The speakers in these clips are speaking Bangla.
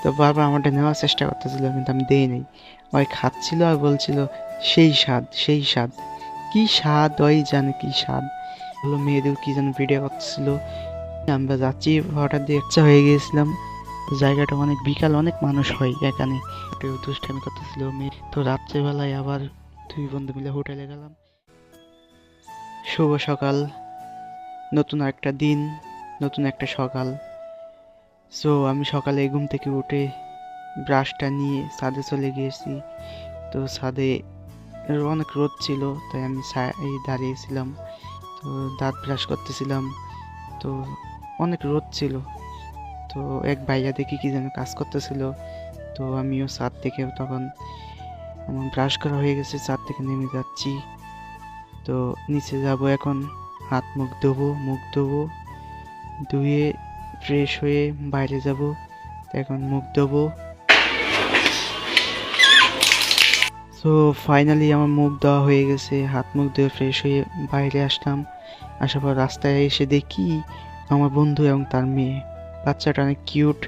তো বারবার আমারটা নেওয়ার চেষ্টা করতেছিল, কিন্তু আমি দেই নাই। ওই খাচ্ছিল আর বলছিল সেই স্বাদ, সেই স্বাদ। কি স্বাদ, ওই জানে কি স্বাদ। হলো মেয়েদের কি যেন ভিডিও করতেছিল। আমরা যাচ্ছি, হঠাৎ দিয়ে ইচ্ছা হয়ে গিয়েছিলাম। জায়গাটা অনেক বিকাল, অনেক মানুষ হয় এখানে। একটু দুষ্টামি করতেছিল মেয়ে। তো রাত্রেবেলায় আবার দুই বন্ধু মিলে হোটেলে গেলাম। শুভ সকাল, নতুন একটা দিন, নতুন একটা সকাল। সো আমি সকালে ঘুম থেকে উঠে ব্রাশটা নিয়ে ছাদে চলে গিয়েছি। তো ছাদে অনেক রোদ ছিল, তাই আমি দাঁড়িয়েছিলাম। তো দাঁত ব্রাশ করতেছিলাম। তো অনেক রোদ ছিল। তো এক ভাইয়া দেখি কি যেন কাজ করতেছিল। তো আমিও ছাদ থেকে তখন আমার ব্রাশ করা হয়ে গেছে, ছাদ থেকে নেমে যাচ্ছি। তো নিচে যাব এখন, হাত মুখ ধোবো, মুখ ধোবো, ধুয়ে ফ্রেশ হয়ে বাইরে যাব। এখন মুখ ধোবো। তো ফাইনালি আমার মুখ ধোয়া হয়ে গেছে, হাত মুখ ধুয়ে ফ্রেশ হয়ে বাইরে আসলাম। আসার পর রাস্তায় এসে দেখি আমার বন্ধু এবং তার মেয়ে। বাচ্চাটা অনেক কিউট।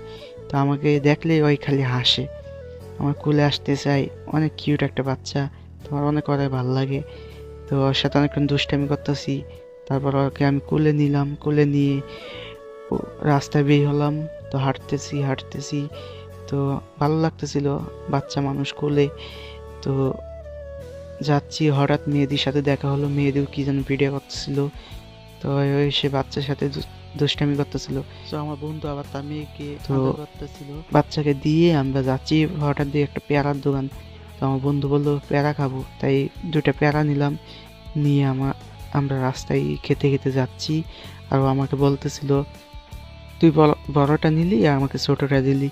তো আমাকে দেখলে ওই খালি হাসে, আমার কোলে আসতে চাই। অনেক কিউট একটা বাচ্চা, তোমার অনেক ওরাই ভালো লাগে। তো ওর সাথে অনেকক্ষণ দুষ্টামি করতেছি। তারপর ওকে আমি কোলে নিলাম, কোলে নিয়ে রাস্তায় বের হলাম। তো হাঁটতেছি হাঁটতেছি, তো ভালো লাগতেছিল বাচ্চা মানুষ কোলে। তো যাচ্ছি, হঠাৎ মেয়েদের সাথে দেখা হলো। মেয়েদের কি যেন ভিডিও করতেছিল। তো সে বাচ্চার সাথে দুষ্টামি করতেছিল। তো আমার বন্ধু আবার তার মেয়েকে করতেছিল। বাচ্চাকে দিয়ে আমরা যাচ্ছি, হঠাৎ দিয়ে একটা পেয়ারার দোকান। তো আমার বন্ধু বললো পেয়ারা খাবো, তাই দুটা পেয়ারা নিলাম। নিয়ে আমরা রাস্তায় খেতে খেতে যাচ্ছি। আর ও আমাকে বলতেছিল তুই বড়টা নিলি আর আমাকে ছোটটা দিলি।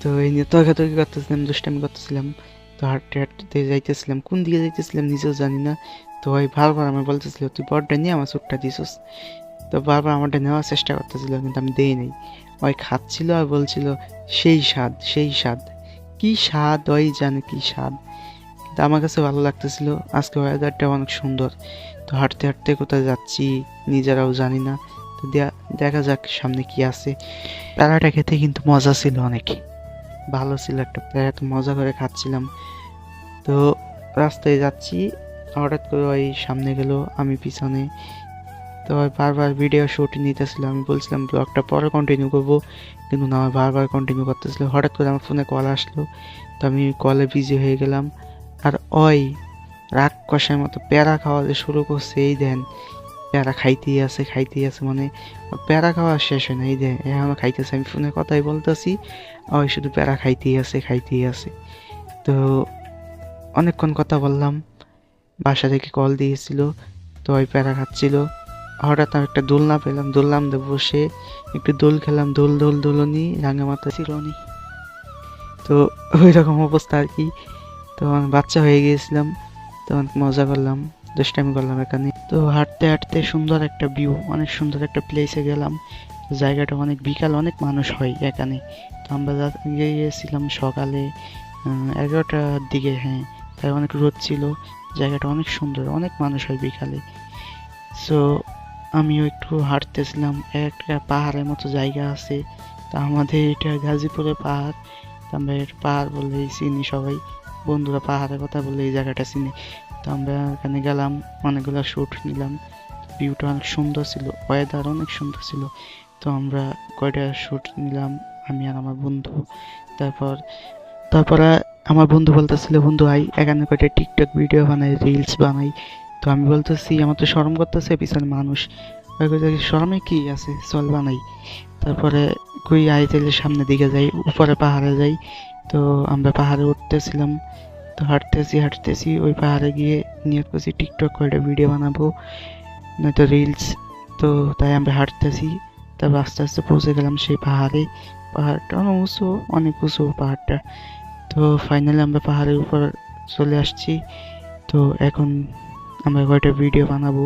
তো এই নিয়ে তর্কাতর্কি করতেছিলাম, দুষ্টামি করতেছিলাম। তো হাঁটতে হাঁটতে যাইতেছিলাম, কোন দিকে যাইতেছিলাম নিজেও জানি না। তো ওই বারবার আমার বলতেছিল তুই বড়টা নিয়ে আমার ছোটটা দিছিস। তো বারবার আমারটা নেওয়ার চেষ্টা করতেছিল, কিন্তু আমি দেই নাই। ওই খাচ্ছিল আর বলছিল সেই স্বাদ, সেই স্বাদ। কি স্বাদ, ওই জানে কি স্বাদ। কিন্তু আমার কাছে ভালো লাগতেছিল, আজকে ওয়েদারটা অনেক সুন্দর। তো হাঁটতে হাঁটতে কোথায় যাচ্ছি নিজেরাও জানি না। তো দেখা যাক সামনে কি আছে। প্যারাটা খেতে কিন্তু মজা ছিল, অনেক ভালো ছিল একটা প্যারা। তো মজা করে খাচ্ছিলাম। তো রাস্তায় যাচ্ছি, হঠাৎ করে ওই সামনে গেল, আমি পিছনে। তো ওই বারবার ভিডিও শুট নিতেছিল। আমি বলছিলাম ব্লগটা পরে কন্টিনিউ করবো, কিন্তু না, বারবার কন্টিনিউ করতেছিল। হঠাৎ করে আমার ফোনে কল আসলো, তো আমি কলে বিজি হয়ে গেলাম। আর ওই রাক্ষসের মতো প্যারা খাওয়াতে শুরু করছে। এই দেন প্যারা খাইতেই আছে, খাইতেই আছে, মানে প্যারা খাওয়া শেষ হয় না। এই দেন এখনো খাইতেছে, আমি ফোনে কথাই বলতেছি, ওই শুধু প্যারা খাইতেই আছে, খাইতেই আছে। তো অনেকক্ষণ কথা বললাম, বাসা থেকে কল দিয়েছিল। তো ওই প্যারা খাচ্ছিল। হঠাৎ আমি একটা দোলনা পেলাম, দোলনাতে বসে একটু দোল খেলাম। দোলনি রাঙামাতা চিরনি। তো ওই রকম অবস্থা আর কি। তো আমি বাচ্চা হয়ে গিয়েছিলাম। তো অনেক মজা করলাম, দুষ্টামি করলাম এখানে। তো হাঁটতে হাঁটতে সুন্দর একটা ভিউ, অনেক সুন্দর একটা প্লেসে গেলাম। জায়গাটা অনেক বিকাল, অনেক মানুষ হয় এখানে। তো আমরা গিয়েছিলাম সকালে 11টার দিকে, হ্যাঁ। তাই অনেক রোদ ছিল, জায়গাটা অনেক সুন্দর, অনেক মানুষ হয় বিকালে। সো আমিও একটু হাঁটতেছিলাম। একটা পাহাড়ের মতো জায়গা আছে। তা আমাদের এটা গাজীপুরের পাহাড়। তো আমরা এটা পাহাড় বললেই চিনি সবাই, বন্ধুরা পাহাড়ের কথা বললে এই জায়গাটা চিনি। তো আমরা এখানে গেলাম, অনেকগুলো শ্যুট নিলাম। ভিউটা অনেক সুন্দর ছিল, ওয়েদার অনেক সুন্দর ছিল। তো আমরা কয়টা শ্যুট নিলাম, আমি আর আমার বন্ধু। তারপর তারপরে আমার বন্ধু বলতেছিল বন্ধু আই এখানে কয়টা টিকটক ভিডিও বানাই, রিলস বানাই। তো আমি বলতেছি আমার তো শরম করতেছে, পিছনে মানুষ। শরমে কি আছে, চল বানাই। তারপরে কই আই তাইলে সামনের দিকে যাই, উপরে পাহাড়ে যাই। তো আমরা পাহাড়ে উঠতেছিলাম। তো হাঁটতেছি হাঁটতেছি, ওই পাহাড়ে গিয়ে নিয়ত করছি টিকটক কয়টা ভিডিও বানাবো, নয়তো রিলস। তো তাই আমরা হাঁটতেছি। তারপর আস্তে আস্তে পৌঁছে গেলাম সেই পাহাড়ে। পাহাড়টা অনেক উঁচু, অনেক উঁচু পাহাড়টা। তো ফাইনালি আমরা পাহাড়ের উপর চলে আসছি। তো এখন আমরা কয়টা ভিডিও বানাবো।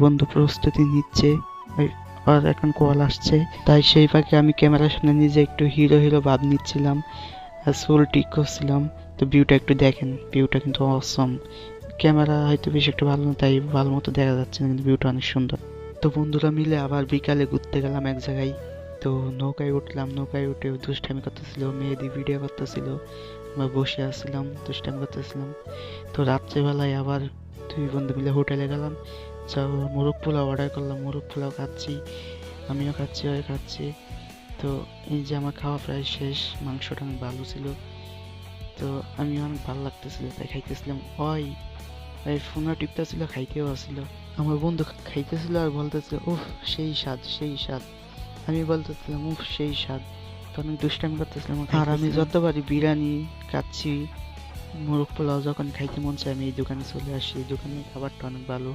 বন্ধু প্রস্তুতি নিচ্ছে, আর এখন কল আসছে। তাই সেই ফাঁকে আমি ক্যামেরার সামনে নিজে একটু হিরো হিরো ভাব নিচ্ছিলাম, আর চুল ঠিক করছিলাম। তো ভিউটা একটু দেখেন, ভিউটা কিন্তু অসম। ক্যামেরা হয়তো বেশি একটু ভালো না, তাই ভালো মতো দেখা যাচ্ছে না, কিন্তু ভিউটা অনেক সুন্দর। তো বন্ধুরা মিলে আবার বিকালে ঘুরতে গেলাম এক জায়গায়। তো তো নৌকায় উঠলাম, নৌকায় উঠে দুষ্টামি করতেছিল, মেয়েদের ভিডিও করতেছিল, আমরা বসে আসছিলাম দুষ্টামি করতেছিলাম। তো রাত্রেবেলায় আবার দুই বন্ধু মিলে হোটেলে গেলাম, যাও মোরগ পোলাও অর্ডার করলাম, মোরগ পোলাও খাচ্ছি, আমিও খাচ্ছি, ওই খাচ্ছি। তো এই যে আমার খাওয়া প্রায় শেষ, মাংসটা অনেক ভালো ছিল, তো আমি অনেক ভালো লাগতেছিল তাই খাইতেছিলাম। ওই ওই ফোনও টিপতেছিল, খাইতেও আসছিল। আমার বন্ধু খাইতেছিল আর বলতেছিল উফ সেই স্বাদ সেই স্বাদ, আমি বলতেছিলাম উফ সেই স্বাদ। তো অনেক দুষ্টামি করতেছিলাম আর আমি যতবারই বিরিয়ানি খাচ্ছি, মোরগ পোলাও যখন খাইতে মন চায় আমি এই দোকানে চলে আসি। এই দোকানের খাবারটা অনেক ভালো,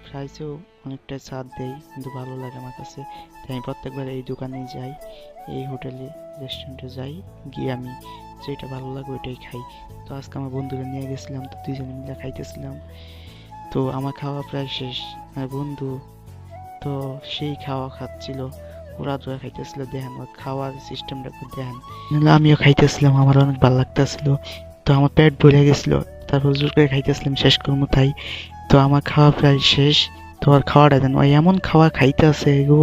প্রাইসেও অনেকটা ছাড় দেয়, কিন্তু ভালো লাগে আমার কাছে, তাই আমি প্রত্যেকবার এই দোকানেই যাই, এই হোটেলে রেস্টুরেন্টে যাই, গিয়ে আমি যেটা ভালো লাগে ওইটাই খাই। তো আজকে আমার বন্ধুরা নিয়ে গেছিলাম, তো দুইজনে মিলে খাইতেছিলাম। তো আমার খাওয়া প্রায় শেষ, আর বন্ধু তো সেই খাওয়া খাচ্ছিল, ওরা ধরে খাইতেছিল, দেখেন ওর খাওয়ার সিস্টেমটা দেখেন। নাহলে আমিও খাইতেছিলাম, আমার অনেক ভালো লাগতেছিল, তো আমার পেট ভরে গেছিল, তারপর জোর করে খাইতেছিলাম, শেষ করবো তাই। তো আমার খাওয়া প্রায় শেষ, তো আর খাওয়াটা দেন ওই এমন খাওয়া খাইতেছে গো,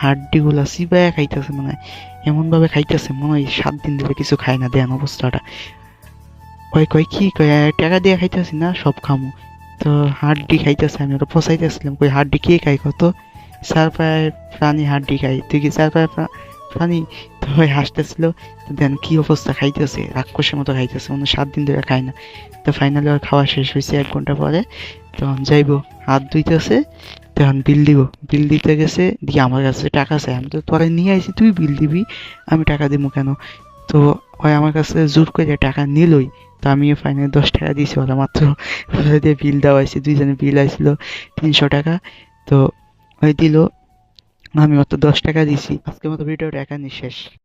হাড্ডি গুলা চিবায় খাইতেছে, মানে এমন ভাবে খাইতেছে মনে হয় 7 দিন ধরে কিছু খায় না, দেন অবস্থাটা। ওই কয় কি কয় টাকা দিয়ে খাইতেছি না সব খামু, তো হাড্ডি খাইতেছে, আমি ওটা পচাইতেছিলাম, কই হাড্ডি কে খাই কত, চার পায়ের প্রাণী হাড্ডি খাই, তুই কি চার পায়ের প্রাণী? তো ওই হাসতেছিল, তো দেন কি অবস্থা, খাইতেছে রাক্ষসের মতো খাইতেছে, মানে 7 দিন ধরে খায় না। তো ফাইনালি ওর খাওয়া শেষ হয়েছে 1 ঘন্টা পরে, তখন যাইবো হাত ধুইতেছে, তখন বিল দিব, বিল দিতে গেছে দিয়ে আমার কাছে টাকা চাই, আমি তো তোরা নিয়ে আইছি তুই বিল দিবি, আমি টাকা দিব কেন? তো ওই আমার কাছে জোর করে টাকা নিলই, তো আমি ফাইনালি 10 টাকা দিয়েছি, ওরা মাত্র ওরা দিয়ে বিল দেওয়া হয়েছে, দুইজনে বিল আসছিল 300 টাকা। তো ওই দিল, আমি মাত্র 10 টাকা দিছি। আজকের মতো ভিডিওটা এখানেই শেষ।